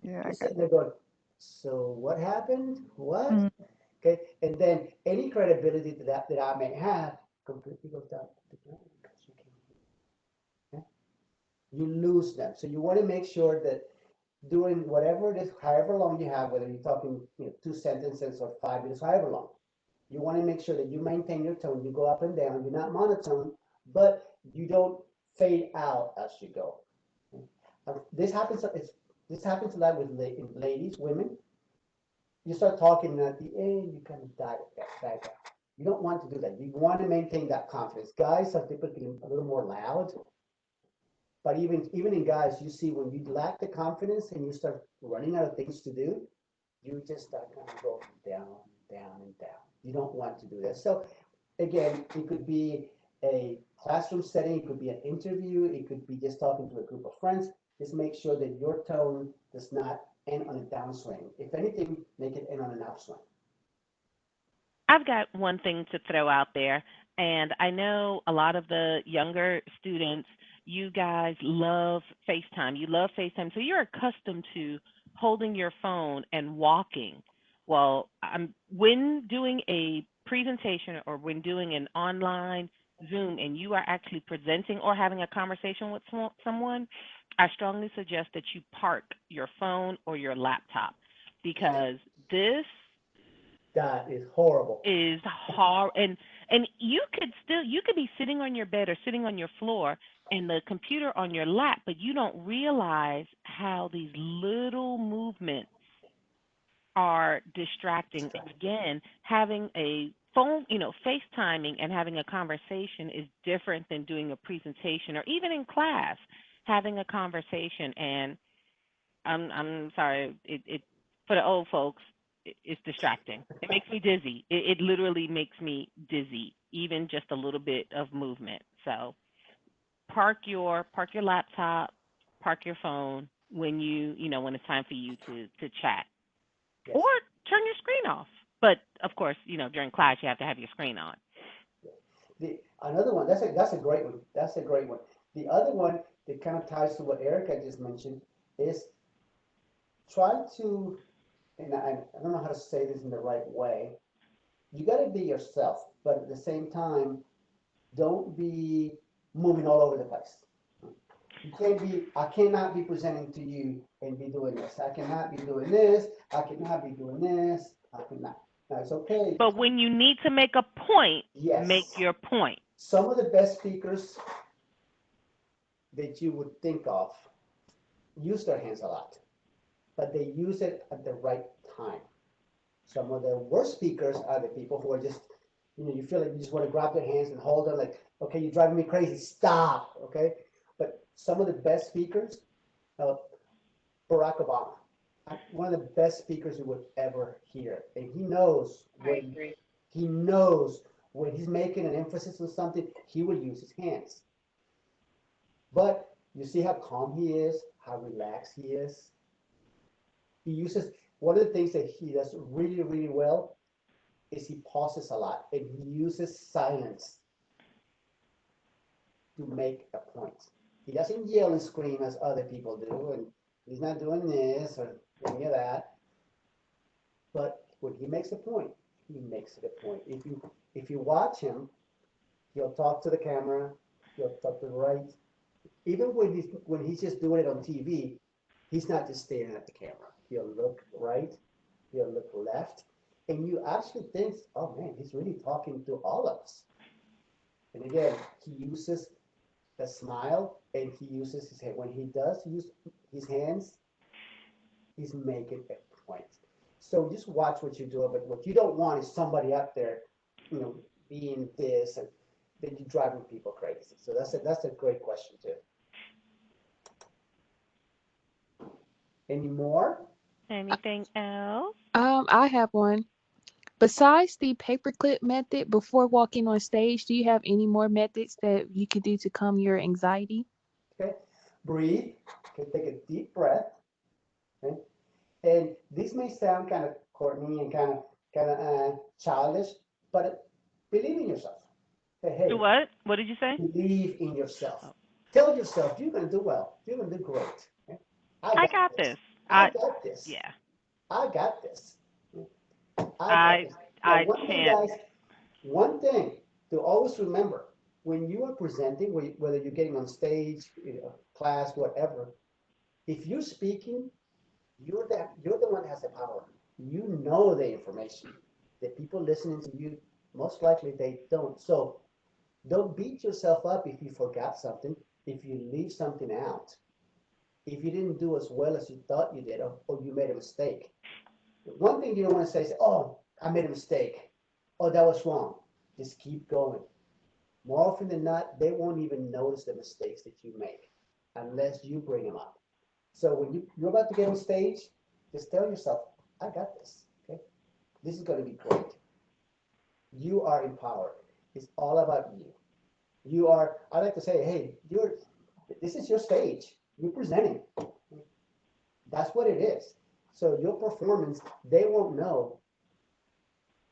Yeah, I You're got sitting there going, so what happened? What? mm. Okay, and then any credibility that I may have completely goes down to the ground because you can't hear. Okay? You lose them. So you want to make sure that doing whatever it is, however long you have, whether you're talking, 2 sentences or 5 minutes, however long, you want to make sure that you maintain your tone. You go up and down. You're not monotone, but you don't fade out as you go. This happens. This happens a lot with ladies, women. You start talking, and at the end, you kind of die down. You don't want to do that. You want to maintain that confidence. Guys are typically a little more loud, but even in guys, you see when you lack the confidence and you start running out of things to do, you just start kind of going down, down, and down. You don't want to do that. So again, it could be a classroom setting, it could be an interview, it could be just talking to a group of friends. Just make sure that your tone does not end on a downswing. If anything, make it end on an upswing. I've got one thing to throw out there, and I know a lot of the younger students, you guys love FaceTime. You love FaceTime, so you're accustomed to holding your phone and walking. Well, when doing a presentation or when doing an online Zoom and you are actually presenting or having a conversation with someone, I strongly suggest that you park your phone or your laptop because this That is horrible. is hard, and you could be sitting on your bed or sitting on your floor and the computer on your lap, but you don't realize how these little movements are distracting. And again, having a phone, FaceTiming and having a conversation is different than doing a presentation or even in class having a conversation. And I'm sorry, it for the old folks, it's distracting. It makes me dizzy. It literally makes me dizzy, even just a little bit of movement. So park your laptop, park your phone when when it's time for you to chat, Yes. or turn your screen off. But of course, during class you have to have your screen on. Another one, that's a great one. That's a great one. The other one that kind of ties to what Erica just mentioned is try to, and I don't know how to say this in the right way. You got to be yourself, but at the same time, don't be moving all over the place. You can't be, I cannot be presenting to you and be doing this. I cannot be doing this. I cannot be doing this. I cannot. Now it's okay. But when you need to make a point, make Yes. your point. Some of the best speakers that you would think of use their hands a lot, but they use it at the right time. Some of the worst speakers are the people who are just, you feel like you just want to grab their hands and hold them like, okay, you're driving me crazy, stop, okay? But some of the best speakers, uh, Barack Obama, one of the best speakers you would ever hear. And I agree. he knows when he's making an emphasis on something, he will use his hands. But you see how calm he is, how relaxed he is. He uses one of the things that he does really, really well is he pauses a lot and he uses silence to make a point. He doesn't yell and scream as other people do, and he's not doing this or any of that. But when he makes a point, he makes it a point. If you watch him, he'll talk to the camera, he'll talk to the right. Even when he's just doing it on TV, he's not just staring at the camera. He'll look right, he'll look left, And you actually think, oh man, he's really talking to all of us. And again, he uses the smile and he uses his hand. When he does use his hands, he's making a point. So just watch what you're doing. But what you don't want is somebody out there, being this and then you're driving people crazy. So that's a great question too. Any more? Anything else? I have one. Besides the paperclip method before walking on stage, do you have any more methods that you could do to calm your anxiety? Okay. Breathe. Okay. Take a deep breath. Okay. And this may sound kind of corny and kind of childish, but believe in yourself. Say, Do hey, what? What did you say? believe in yourself. Oh, Tell yourself you're going to do well. You're going to do great. Okay? I I got got this. this. I got this. Yeah. I got this. I got I this. Now, I one thing, chant. guys, one thing to always remember when you are presenting, whether you're getting on stage, class, whatever, if you're speaking, you're the one that has the power. You know the information. The people listening to you, most likely they don't. So don't beat yourself up if you forgot something, if you leave something out, if you didn't do as well as you thought you did, or you made a mistake. One thing you don't want to say is, oh, I made a mistake. Oh, that was wrong. Just keep going. More often than not, they won't even notice the mistakes that you make unless you bring them up. So when you're about to get on stage, just tell yourself, I got this. Okay? This is going to be great. You are empowered. It's all about you. I like to say, hey, this is your stage. You're presenting. That's what it is. So your performance, they won't know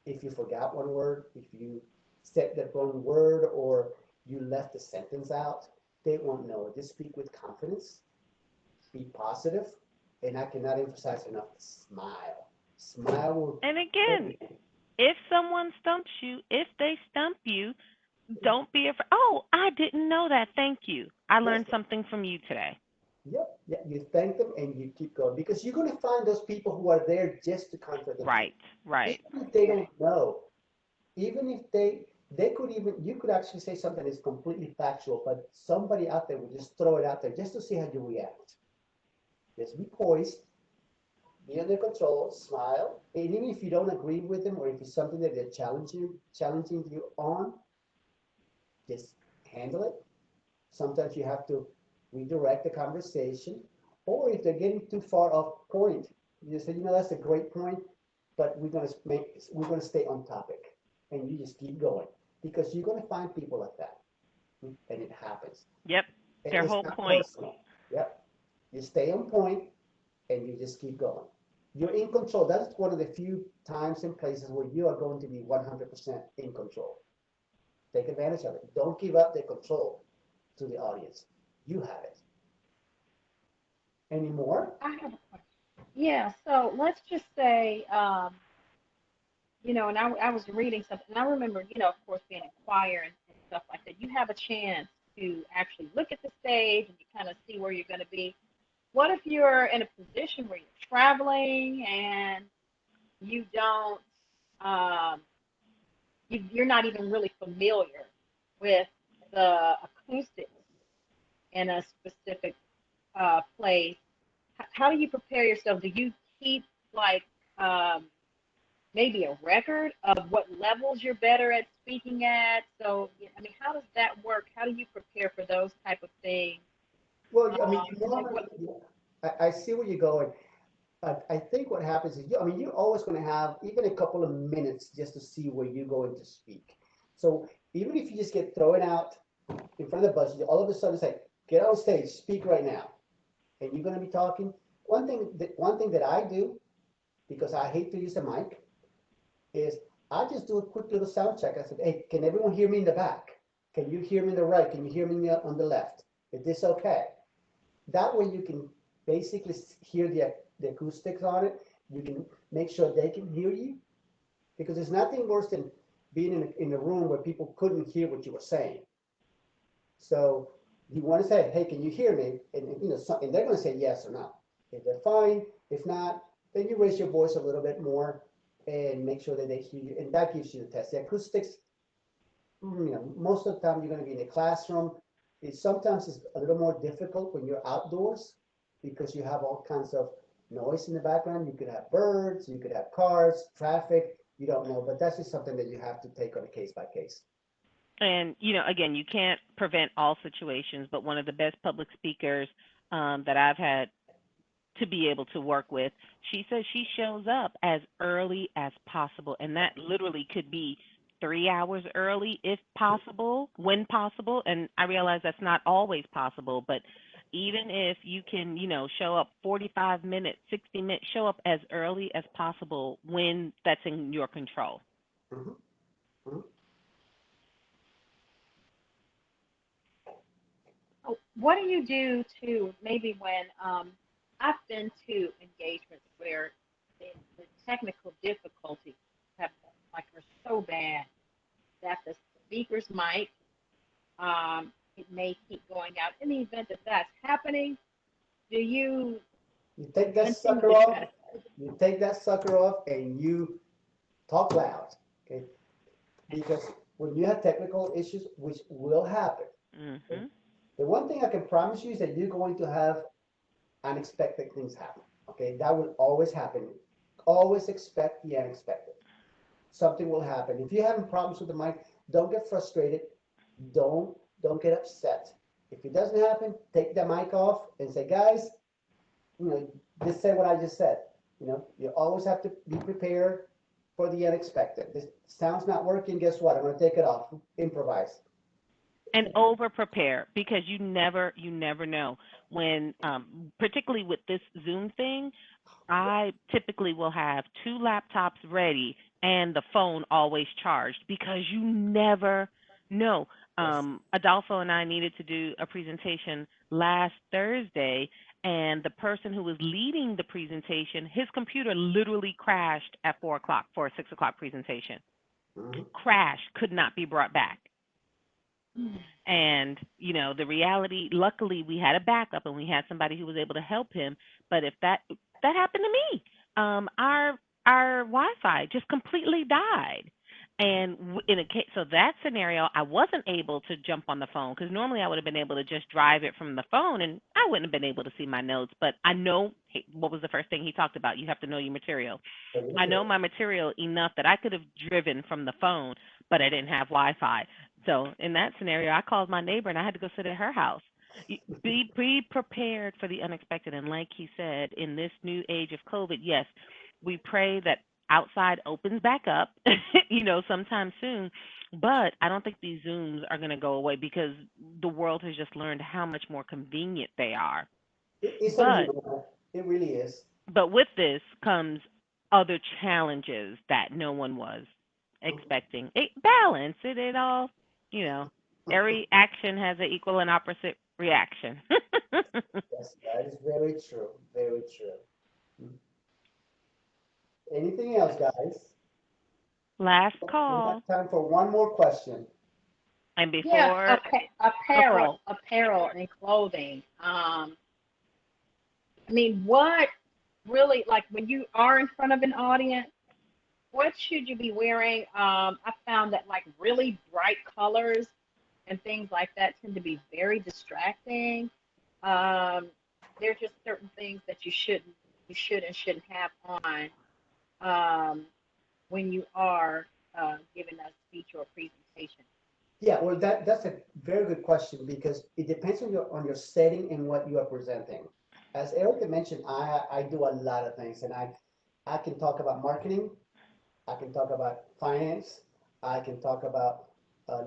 if you forgot one word, if you said the wrong word, or you left the sentence out. They won't know. Just speak with confidence, be positive, and I cannot emphasize enough, smile. Smile will And again, everything. if someone stumps you, if they stump you, don't be afraid. Oh, I didn't know that. Thank you. I Yes, learned something from you today. yep, yeah, you thank them and you keep going because you're going to find those people who are there just to contradict you. Right, right. Even if they don't know, even if they could even you could actually say something that's completely factual, but somebody out there will just throw it out there just to see how you react. Just be poised, be under control, smile, and even if you don't agree with them or if it's something that they're challenging you on, just handle it. Sometimes you have to redirect the conversation, or if they're getting too far off point, you say, that's a great point, but we're gonna stay on topic, and you just keep going because you're gonna find people like that, and it happens. Yep. Their It's whole not point. personal. Yep. You stay on point, and you just keep going. You're in control. That's one of the few times and places where you are going to be 100% in control. Take advantage of it. Don't give up the control to the audience. You have it. Any more? I have a question. Yeah, so let's just say, and I was reading something, and I remember, of course, being in choir and stuff like that. You have a chance to actually look at the stage and you kind of see where you're going to be. What if you're in a position where you're traveling and you don't, um, you're not even really familiar with the acoustics in a specific place? How do you prepare yourself? Do you keep like um, maybe a record of what levels you're better at speaking at? So, I mean, how does that work? How do you prepare for those type of things? Well, I mean, And normally, what? I see where you're going. I think what happens is, you're always going to have even a couple of minutes just to see where you're going to speak. So even if you just get thrown out in front of the bus, you all of a sudden say, get on stage, speak right now, and you're going to be talking. One thing that I do, because I hate to use the mic, is I just do a quick little sound check. I said, hey, can everyone hear me in the back? Can you hear me in the right? Can you hear me on the left? Is this okay? That way you can basically hear the acoustics on it. You can make sure they can hear you because there's nothing worse than being in a room where people couldn't hear what you were saying. So you want to say, hey, can you hear me? And they're going to say yes or no. If they're fine, if not, then you raise your voice a little bit more and make sure that they hear you, and that gives you the test. The acoustics, most of the time you're going to be in the classroom. Sometimes it's a little more difficult when you're outdoors because you have all kinds of noise in the background. You could have birds, you could have cars, traffic, you don't know, but that's just something that you have to take on a case by case. And, again, you can't prevent all situations, but one of the best public speakers that I've had to be able to work with, she says she shows up as early as possible. And that literally could be 3 hours early if possible, when possible. And I realize that's not always possible, but even if you can, show up 45 minutes, 60 minutes, show up as early as possible when that's in your control. Mhm, mhm. So what do you do to maybe when I've been to engagements where the technical difficulties have like are so bad that the speaker's mic it may keep going out. In the event that that's happening, do you You take that continue sucker to off, try to? you take that sucker off and you talk loud, okay? Because when you have technical issues, which will happen, okay, Mhm. the one thing I can promise you is that you're going to have unexpected things happen, okay? That will always happen. Always expect the unexpected. Something will happen. If you're having problems with the mic, don't get frustrated. Don't get upset. If it doesn't happen, take the mic off and say, guys, you know, just say what I just said. You always have to be prepared for the unexpected. This sound's not working. Guess what? I'm going to take it off. Improvise. And over prepare because you never know when particularly with this Zoom thing, I typically will have two laptops ready and the phone always charged because you never know. Yes. Adolfo and I needed to do a presentation last Thursday, and the person who was leading the presentation, his computer literally crashed at 4 o'clock for a 6 o'clock presentation. Mhm. Crashed, could not be brought back. And, the reality, luckily we had a backup and we had somebody who was able to help him. But if that happened to me, our Wi-Fi just completely died. And in a case, so that scenario, I wasn't able to jump on the phone because normally I would have been able to just drive it from the phone and I wouldn't have been able to see my notes. But I know, hey, what was the first thing he talked about? You have to know your material. I know my material enough that I could have driven from the phone, but I didn't have Wi-Fi. So in that scenario, I called my neighbor and I had to go sit at her house. Be prepared for the unexpected. And like he said, in this new age of COVID, yes, we pray that outside opens back up, sometime soon. But I don't think these Zooms are going to go away because the world has just learned how much more convenient they are. It's a But new. It really is. but with this comes other challenges that no one was expecting. It balance it all, you know. Every action has an equal and opposite reaction. Yes, that is very true. Very true. Mhm. Anything else, guys? Last We have call. time for one more question. And Yeah, before apparel and clothing. I mean, what really like when you are in front of an audience, what should you be wearing? I found that like really bright colors and things like that tend to be very distracting. Um, there's just certain things that you should and shouldn't have on um, when you are giving a speech or a presentation. Yeah, well, that's a very good question because it depends on your setting and what you are presenting. As Erica mentioned, I do a lot of things, and I can talk about marketing, I can talk about finance, I can talk about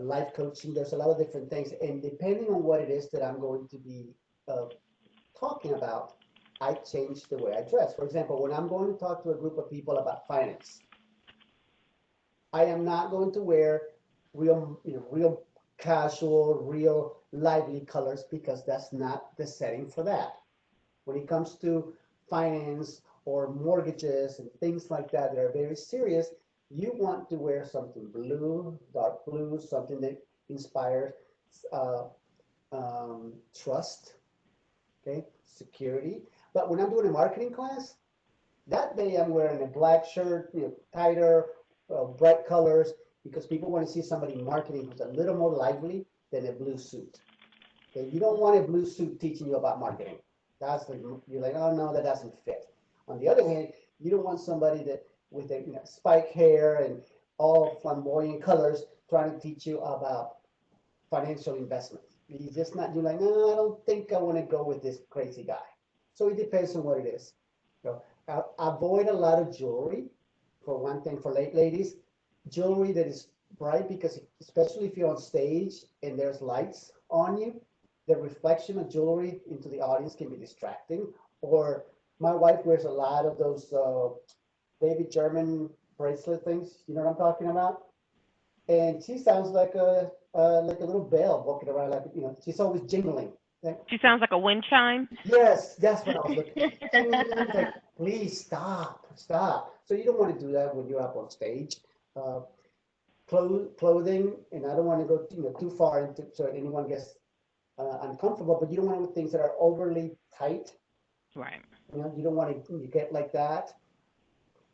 life coaching. There's a lot of different things, and depending on what it is that I'm going to be uh, talking about, I change the way I dress. For example, when I'm going to talk to a group of people about finance, I am not going to wear real casual, real lively colors because that's not the setting for that. When it comes to finance or mortgages and things like that that are very serious, you want to wear something blue, dark blue, something that inspires uh, trust, okay, security. But when I'm doing a marketing class, That day I'm wearing a black shirt, tighter, bright colors, because people want to see somebody marketing who's a little more lively than a blue suit. Okay, you don't want a blue suit teaching you about marketing. You're like, oh no, that doesn't fit. On the other hand, you don't want somebody that with a spike hair and all flamboyant colors trying to teach you about financial investment. You just not, you're like, no, I don't think I want to go with this crazy guy. So it depends on what it is. So avoid a lot of jewelry, for one thing, for ladies. Jewelry that is bright, because especially if you're on stage and there's lights on you, the reflection of jewelry into the audience can be distracting. Or my wife wears a lot of those David German bracelet things. You know what I'm talking about? And she sounds like a little bell walking around, like she's always jingling. She sounds like a wind chime. Yes, that's what I was looking at. I'm like, please stop, stop. So you don't want to do that when you're up on stage. Uh, Clothing, and I don't want to go too far into so anyone gets uncomfortable, but you don't want to do things that are overly tight. Right. You don't want to get like that.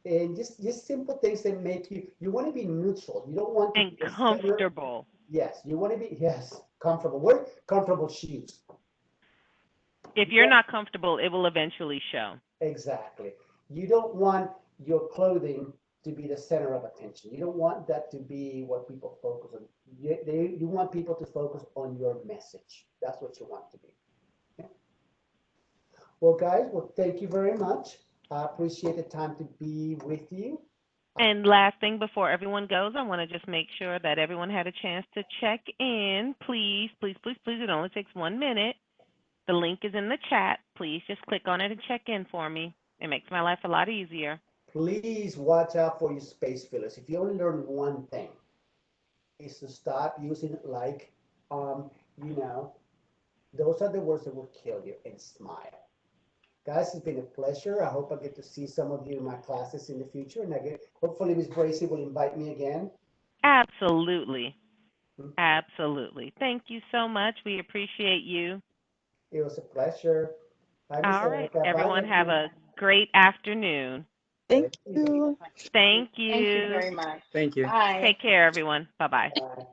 And just simple things that make you want to be neutral. You don't want to And be the center. comfortable. Yes, you want to be, yes, comfortable. Wear comfortable shoes. If you're not comfortable, it will eventually show. Exactly. You don't want your clothing to be the center of attention. You don't want that to be what people focus on. You want people to focus on your message. That's what you want to be. Okay? Well, guys, thank you very much. I appreciate the time to be with you. And last thing before everyone goes, I want to just make sure that everyone had a chance to check in. Please, please, please, please. It only takes 1 minute. The link is in the chat. Please just click on it and check in for me. It makes my life a lot easier. Please watch out for your space fillers. If you only learn one thing, is to stop using like, those are the words that will kill you, and smile. Guys, it's been a pleasure. I hope I get to see some of you in my classes in the future, and hopefully Ms. Bracy will invite me again. Absolutely. Absolutely. Thank you so much. We appreciate you. It was a pleasure. Bye, Ms. All right. Erica. Bye, Everyone have everyone. a great afternoon. Thank Thank you. you. Thank Thank you you. very much. Thank you. Bye. Take care, everyone. Bye-bye. Bye.